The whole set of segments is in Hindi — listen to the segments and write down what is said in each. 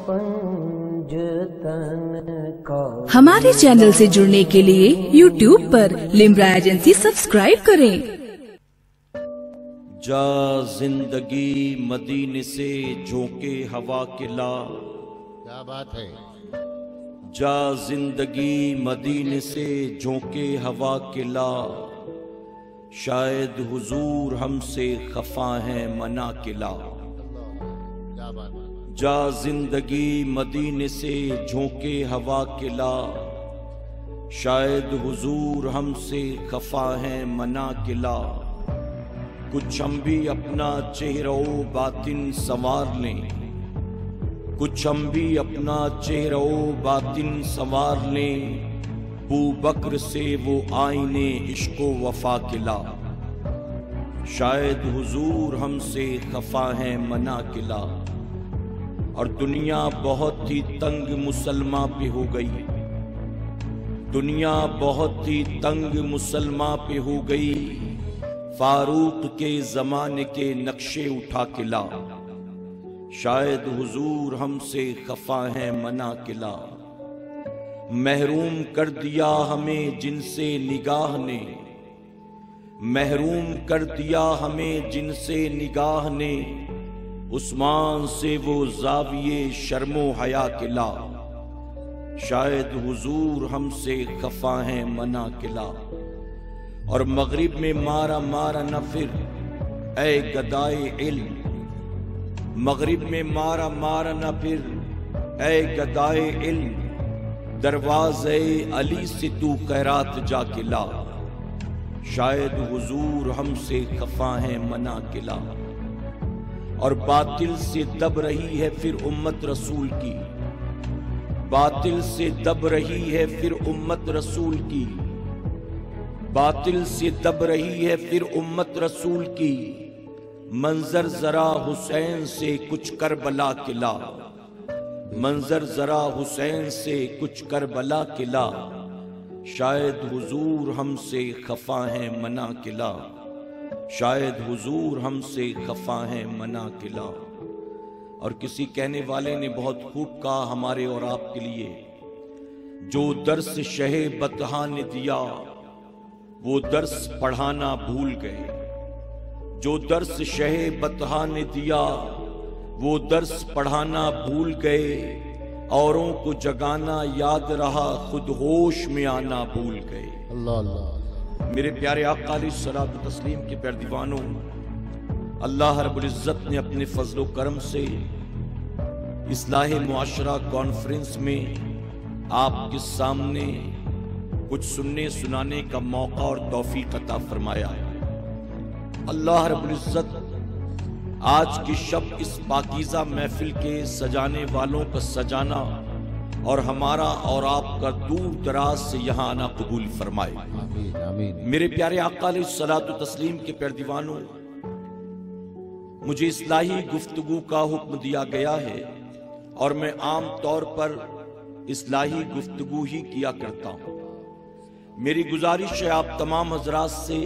पंजतन का। हमारे चैनल से जुड़ने के लिए YouTube पर लिम्रा एजेंसी सब्सक्राइब करें। जा जिंदगी मदीने से झोंके हवा के ला। क्या बात है। जा जिंदगी मदीने से झोंके हवा के ला। शायद हुजूर हमसे खफा हैं मना के ला। क्या बात है। जा जिंदगी मदीने से झोंके हवा के ला। शायद हुजूर हमसे खफा हैं मना के ला। कुछ हम भी अपना चेहरा बातिन संवार लें। कुछ हम भी अपना चेहरा बातिन संवार लें। बू बकर से वो आईने इश्को वफा के ला। शायद हुजूर हमसे खफा हैं मना के ला। और दुनिया बहुत ही तंग मुसलमान पे हो गई। दुनिया बहुत ही तंग मुसलमान पे हो गई। फारूक के जमाने के नक्शे उठा के ला। शायद हुजूर हमसे खफा हैं मना के ला। महरूम कर दिया हमें जिनसे निगाह ने। महरूम कर दिया हमें जिनसे निगाह ने। उस्मान से वो जाविये शर्मो हया के ला। शायद हुजूर हमसे खफा हैं मना के ला। और मगरिब में मारा मारा न फिर ऐ गदाए इल्म। मगरिब में मारा मारा न फिर ऐ गदाए इल्म। दरवाज़े अली से तू खैरात जाके ला। शायद हुजूर हमसे खफा हैं मना के ला। और बातिल से दब रही है फिर उम्मत रसूल की। बातिल से दब रही है फिर उम्मत रसूल की। बातिल से दब रही है फिर उम्मत रसूल की। मंजर जरा हुसैन से कुछ करबला के ला। मंजर जरा हुसैन से कुछ करबला के ला। शायद हुजूर हमसे खफा हैं मना के ला। शायद हुजूर हमसे खफा हैं मना के ला। और किसी कहने वाले ने बहुत खूब कहा हमारे और आपके लिए। जो दर्स शहे बतहा ने दिया वो दर्स पढ़ाना भूल गए। जो दर्स शहे बतहा ने दिया वो दर्स पढ़ाना भूल गए। औरों को जगाना याद रहा खुद होश में आना भूल गए। अल्लाह अल्लाह। मेरे प्यारे आका अलैहिस्सलातु तस्लीम के प्यारे दीवानों, अल्लाह रब्बुल इज्जत ने अपने फजलो करम से इस्लाह मुआशरा कॉन्फ्रेंस में आपके सामने कुछ सुनने सुनाने का मौका और तौफीक अता फरमाया है। अल्लाह रब्बुल इज्जत आज की शब इस पाकीज़ा महफिल के सजाने वालों का सजाना और हमारा और आपका दूर दराज से यहाँ आना कबूल फरमाए। आमीन आमीन। मेरे प्यारे आका अलैहिस्सलातु तस्लीम के प्यारे दीवानों, मुझे इस्लाही गुफ्तगू का हुक्म दिया गया है और मैं आम तौर पर इस्लाही गुफ्तगू ही किया करता हूँ। मेरी गुजारिश है आप तमाम हजरात से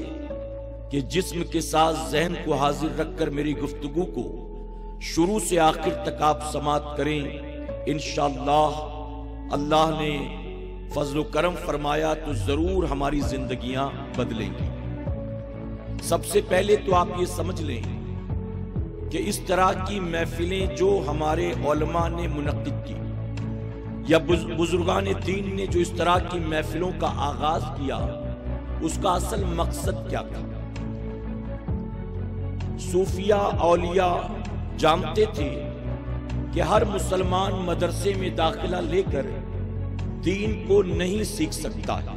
कि जिस्म के साथ जहन को हाजिर रखकर मेरी गुफ्तगू को शुरू से आखिर तक आप समाअत करें। इंशाअल्लाह अल्लाह ने फजल करम फरमाया तो जरूर हमारी जिंदगियां बदलेंगी। सबसे पहले तो आप ये समझ लें कि इस तरह की महफिलें जो हमारे उलमा ने मुनक्किद की या बुजुर्गान दीन ने जो इस तरह की महफिलों का आगाज किया, उसका असल मकसद क्या था? सूफिया औलिया जानते थे कि हर मुसलमान मदरसे में दाखिला लेकर दीन को नहीं सीख सकता है।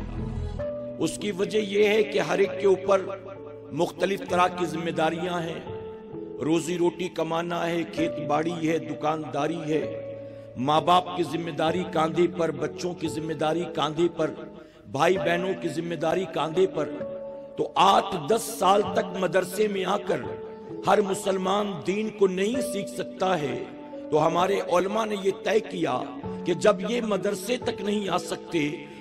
उसकी वजह यह है कि हर एक के ऊपर मुख्तलिफ तरह की जिम्मेदारियां हैं। रोजी रोटी कमाना है, खेत बाड़ी है, दुकानदारी है, माँ बाप की जिम्मेदारी कांधे पर, बच्चों की जिम्मेदारी कांधे पर, भाई बहनों की जिम्मेदारी कांधे पर। तो 8-10 साल तक मदरसे में आकर हर मुसलमान दीन को नहीं सीख सकता है। तो हमारे उलमा ने यह तय किया कि जब ये मदरसे तक नहीं आ सकते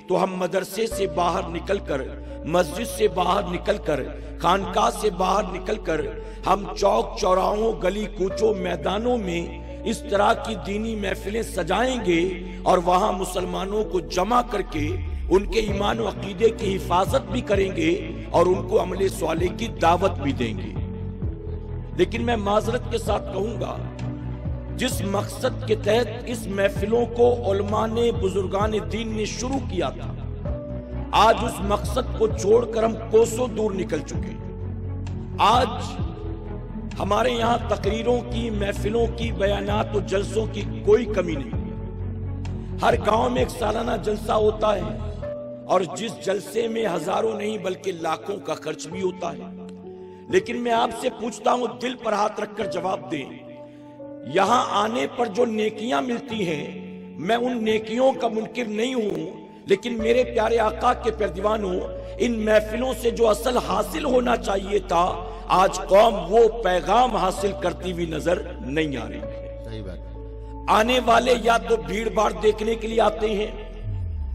तो हम मदरसे से बाहर निकलकर, मस्जिद से बाहर निकलकर, खानकाह से बाहर निकलकर हम चौक चौराहों, गली कूचों, मैदानों में इस तरह की दीनी महफिलें सजाएंगे और वहां मुसलमानों को जमा करके उनके ईमान व अकीदे की हिफाजत भी करेंगे और उनको अमले स्वाले की दावत भी देंगे। लेकिन मैं माजरत के साथ कहूंगा, जिस मकसद के तहत इस महफिलों को उलमा ने, बुजुर्गान दीन ने शुरू किया था, आज उस मकसद को छोड़कर हम कोसों दूर निकल चुके। आज हमारे यहां तकरीरों की, महफिलों की, बयानात और जलसों की कोई कमी नहीं। हर गांव में एक सालाना जलसा होता है और जिस जलसे में हजारों नहीं बल्कि लाखों का खर्च भी होता है। लेकिन मैं आपसे पूछता हूं, दिल पर हाथ रखकर जवाब दें, यहां आने पर जो नेकियां मिलती हैं, मैं उन नेकियों का मुनकिर नहीं हूं, लेकिन मेरे प्यारे आका के प्यारदीवानों, इन महफिलों से जो असल हासिल होना चाहिए था, आज कौम वो पैगाम हासिल करती हुई नजर नहीं आ रही है। सही बात। आने वाले या तो भीड़ भाड़ देखने के लिए आते हैं,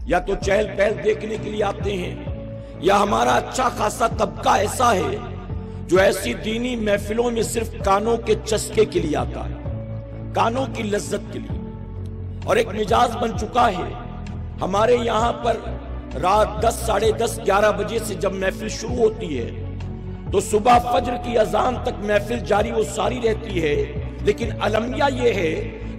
या तो चहल पहल देखने के लिए आते हैं, या हमारा अच्छा खासा तबका ऐसा है जो ऐसी दीनी महफिलों में सिर्फ कानों के चस्के के लिए आता है, कानों की लज्जत के लिए। और एक मिजाज बन चुका है हमारे यहां पर, रात 10, साढ़े 10, 11 बजे से जब महफिल शुरू होती है तो सुबह फज्र की अजान तक महफिल जारी वो सारी रहती है। लेकिन अलमिया ये है,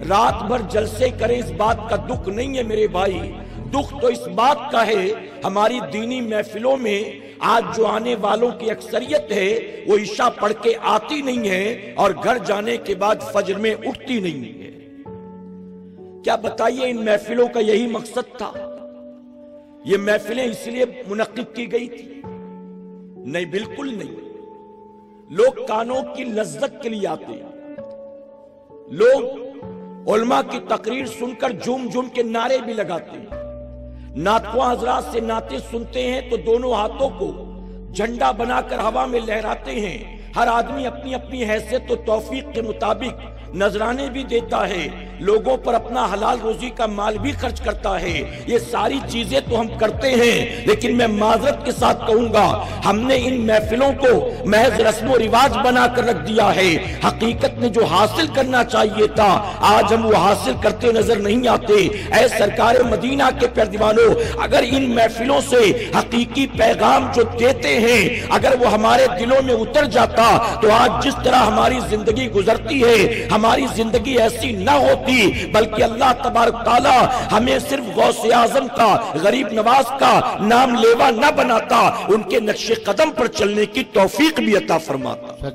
रात भर जलसे करें इस बात का दुख नहीं है मेरे भाई, दुख तो इस बात का है हमारी दीनी महफिलों में आज जो आने वालों की अक्सरियत है वो इशा पढ़ के आती नहीं है और घर जाने के बाद फज्र में उठती नहीं है। क्या बताइए, इन महफिलों का यही मकसद था? ये महफिलें इसलिए मुनक्किद की गई थी? नहीं, बिल्कुल नहीं। लोग कानों की लज्जत के लिए आते हैं। लोग उलमा की तकरीर सुनकर झूम झूम के नारे भी लगाते हैं। नातख्वां हजरात से नाते सुनते हैं तो दोनों हाथों को झंडा बनाकर हवा में लहराते हैं। हर आदमी अपनी अपनी हैसियत और तौफीक के मुताबिक नजराने भी देता है, लोगों पर अपना हलाल रोजी का माल भी खर्च करता है। ये सारी चीजें तो हम करते हैं, लेकिन मैं माजरत के साथ कहूंगा, हमने इन महफिलों को महज रस्म रिवाज बनाकर रख दिया है। हकीकत में जो हासिल करना चाहिए था, आज हम वो हासिल करते नजर नहीं आते। ऐ सरकार मदीना के प्यारदीवानों, अगर इन महफिलों से हकीकी पैगाम जो देते हैं अगर वो हमारे दिलों में उतर जाता तो आज जिस तरह हमारी जिंदगी गुजरती है, हमारी जिंदगी ऐसी ना होती, बल्कि अल्लाह तबारक ताला हमें सिर्फ गौसे आजम का, गरीब नवाज का नाम लेवा न बनाता, उनके नक्शे कदम पर चलने की तौफीक भी अता फरमाता।